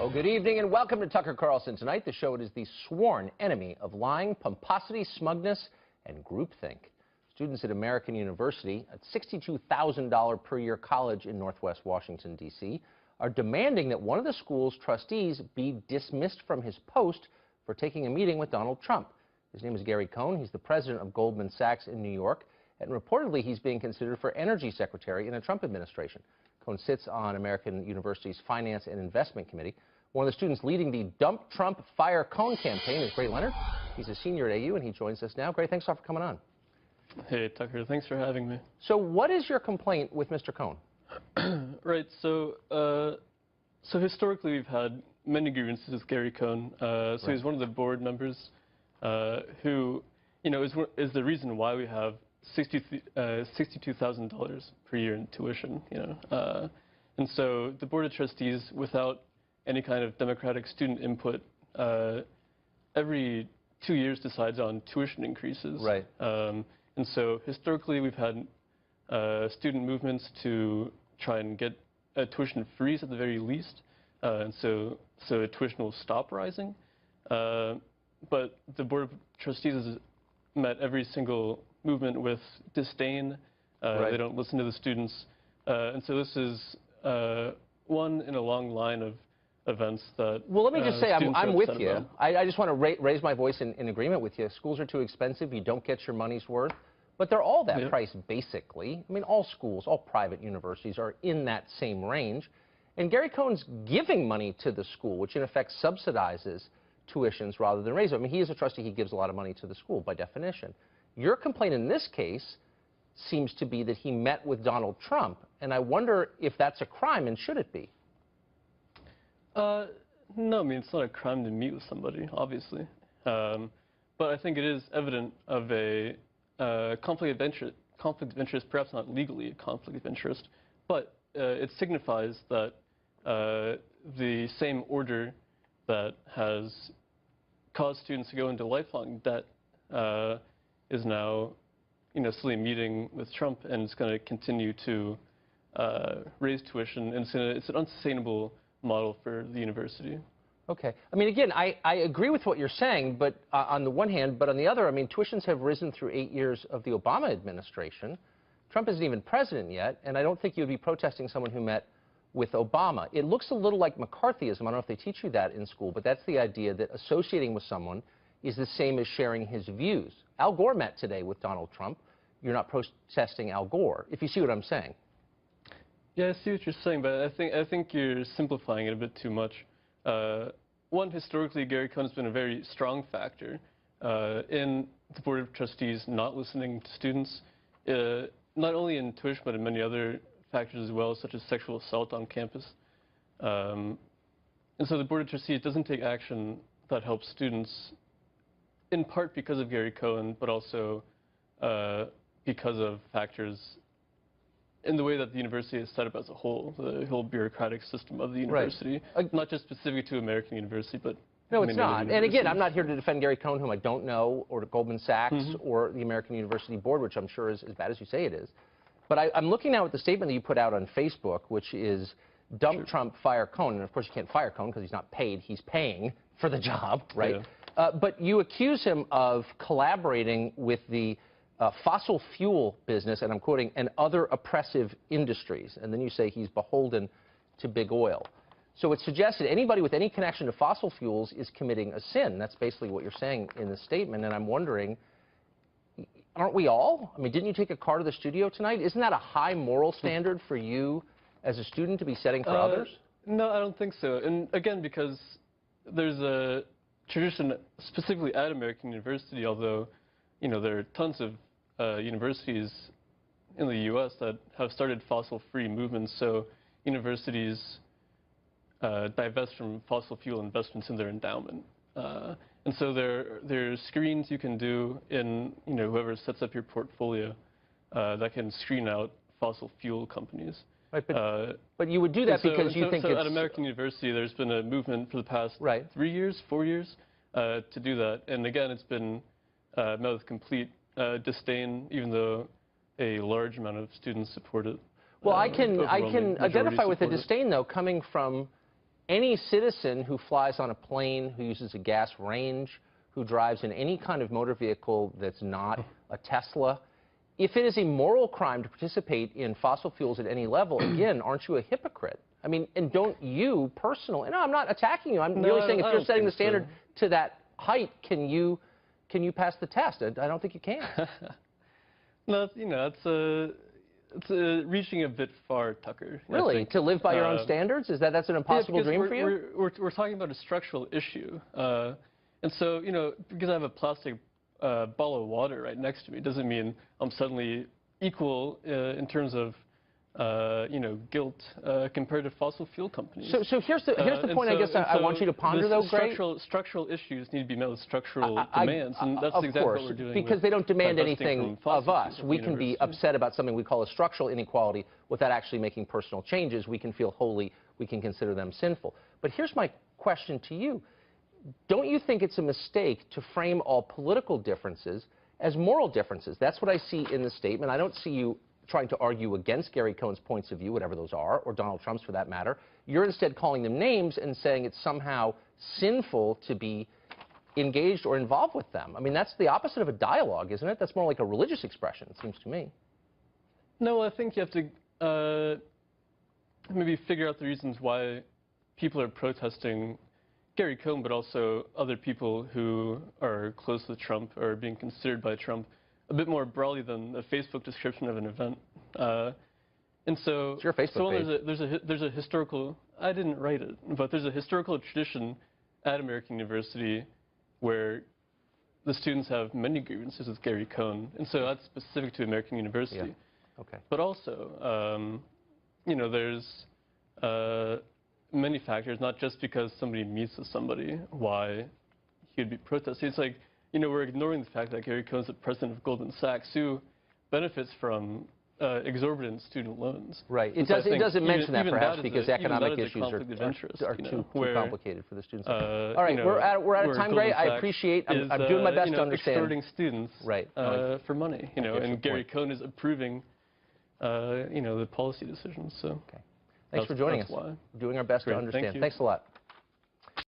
Well, good evening and welcome to Tucker Carlson. Tonight, the show is the sworn enemy of lying, pomposity, smugness, and groupthink. Students at American University, a $62,000 per year college in Northwest Washington, D.C., are demanding that one of the school's trustees be dismissed from his post for taking a meeting with Donald Trump. His name is Gary Cohn. He's the president of Goldman Sachs in New York, and reportedly he's being considered for energy secretary in a Trump administration. Cohn sits on American University's Finance and Investment Committee. One of the students leading the Dump Trump, Fire Cohn campaign is Gray Leonard. He's a senior at AU, and he joins us now. Gray, thanks a lot for coming on. Hey, Tucker, thanks for having me. So what is your complaint with Mr. Cohn? Right, so historically we've had many grievances with Gary Cohn. So he's one of the board members who, is the reason why we have $62,000 per year in tuition, and so the Board of Trustees, without any kind of democratic student input, every 2 years decides on tuition increases. Right. And so historically we've had student movements to try and get a tuition freeze at the very least, and so tuition will stop rising. But the Board of Trustees has met every single movement with disdain. Right. They don't listen to the students. And so this is one in a long line of events that Well, let me just say, I'm with you. About. I just want to raise my voice in agreement with you. Schools are too expensive. You don't get your money's worth. But they're all that price, basically. I mean, all schools, all private universities are in that same range. And Gary Cohn's giving money to the school, which in effect subsidizes tuitions rather than raise it. I mean, he is a trustee. He gives a lot of money to the school by definition. Your complaint in this case seems to be that he met with Donald Trump. And I wonder if that's a crime, and should it be? No, I mean, it's not a crime to meet with somebody, obviously. But I think it is evident of a conflict of interest, perhaps not legally a conflict of interest, but it signifies that the same order that has caused students to go into lifelong debt is now, slowly meeting with Trump, and it's going to continue to raise tuition, and it's an unsustainable model for the university. Okay. I mean, again, I agree with what you're saying, but on the one hand, but on the other, I mean, tuitions have risen through 8 years of the Obama administration. Trump isn't even president yet, and I don't think you'd be protesting someone who met with Obama. It looks a little like McCarthyism. I don't know if they teach you that in school, but that's the idea that associating with someone is the same as sharing his views. Al Gore met today with Donald Trump. You're not protesting Al Gore, if you see what I'm saying. Yeah, I see what you're saying, but I think you're simplifying it a bit too much. One, historically, Gary Cohn has been a very strong factor in the Board of Trustees not listening to students, not only in tuition, but in many other factors as well, such as sexual assault on campus. And so the Board of Trustees doesn't take action that helps students, in part because of Gary Cohn, but also because of factors in the way that the university is set up as a whole, the whole bureaucratic system of the university, not just specific to American University, but no, it's not. And again, I'm not here to defend Gary Cohn, whom I don't know, or Goldman Sachs, or the American University Board, which I'm sure is as bad as you say it is. But I'm looking now at the statement that you put out on Facebook, which is Dump Trump, Fire Cohn. And of course, you can't fire Cohn because he's not paid. He's paying for the job, right? Yeah. But you accuse him of collaborating with the fossil fuel business, and I'm quoting, and other oppressive industries. And then you say he's beholden to big oil. So it suggests that anybody with any connection to fossil fuels is committing a sin. That's basically what you're saying in the statement. And I'm wondering, aren't we all? I mean, didn't you take a car to the studio tonight? Isn't that a high moral standard for you as a student to be setting for others? No, I don't think so. And again, because there's a tradition, specifically at American University, although, there are tons of universities in the U.S. that have started fossil-free movements, so universities divest from fossil fuel investments in their endowment. And so there are screens you can do in, whoever sets up your portfolio that can screen out fossil fuel companies. Right, but you would do that because you think it's... At American University, there's been a movement for the past 3 years, 4 years, to do that. And again, it's been met with complete disdain, even though a large amount of students support it. Well, I can identify with the disdain, though, coming from any citizen who flies on a plane, who uses a gas range, who drives in any kind of motor vehicle that's not a Tesla, if it is a moral crime to participate in fossil fuels at any level, again, aren't you a hypocrite? I mean, and don't you personally, no, I'm not attacking you. I'm merely saying if you're setting the standard to that height, can you pass the test? I don't think you can. No, you know, it's reaching a bit far, Tucker. Really? To live by your own standards? That's an impossible dream for you? We're talking about a structural issue. And so, you know, because I have a plastic bottle of water right next to me doesn't mean I'm suddenly equal in terms of, you know, guilt compared to fossil fuel companies. So here's the point I guess I want you to ponder, though, Gray. Structural issues need to be met with structural demands, and that's exactly what we're doing. Because they don't demand anything of us. We can be upset about something we call a structural inequality without actually making personal changes. We can feel holy. We can consider them sinful. But here's my question to you. Don't you think it's a mistake to frame all political differences as moral differences? That's what I see in the statement. I don't see you trying to argue against Gary Cohn's points of view, whatever those are, or Donald Trump's for that matter. You're instead calling them names and saying it's somehow sinful to be engaged or involved with them. I mean, that's the opposite of a dialogue, isn't it? That's more like a religious expression, it seems to me. No, I think you have to maybe figure out the reasons why people are protesting Gary Cohn, but also other people who are close with Trump or being considered by Trump a bit more broadly than a Facebook description of an event. And so, it's your Facebook page. There's a historical, I didn't write it, but there's a historical tradition at American University where the students have many grievances with Gary Cohn, and so that's specific to American University. Yeah. Okay. But also, you know, there's many factors, not just because somebody meets with somebody, why he'd be protesting. It's like, you know, we're ignoring the fact that Gary Cohn's the president of Goldman Sachs, who benefits from exorbitant student loans. Right. It doesn't mention that perhaps because economic issues are too complicated for the students. All right, we're out of time, Gray. I appreciate. I'm doing my best to understand. Extorting students, right, for money. You know, and Gary Cohn is approving, you know, the policy decisions. So. Okay. Thanks for joining us. We're doing our best to understand. Thanks a lot.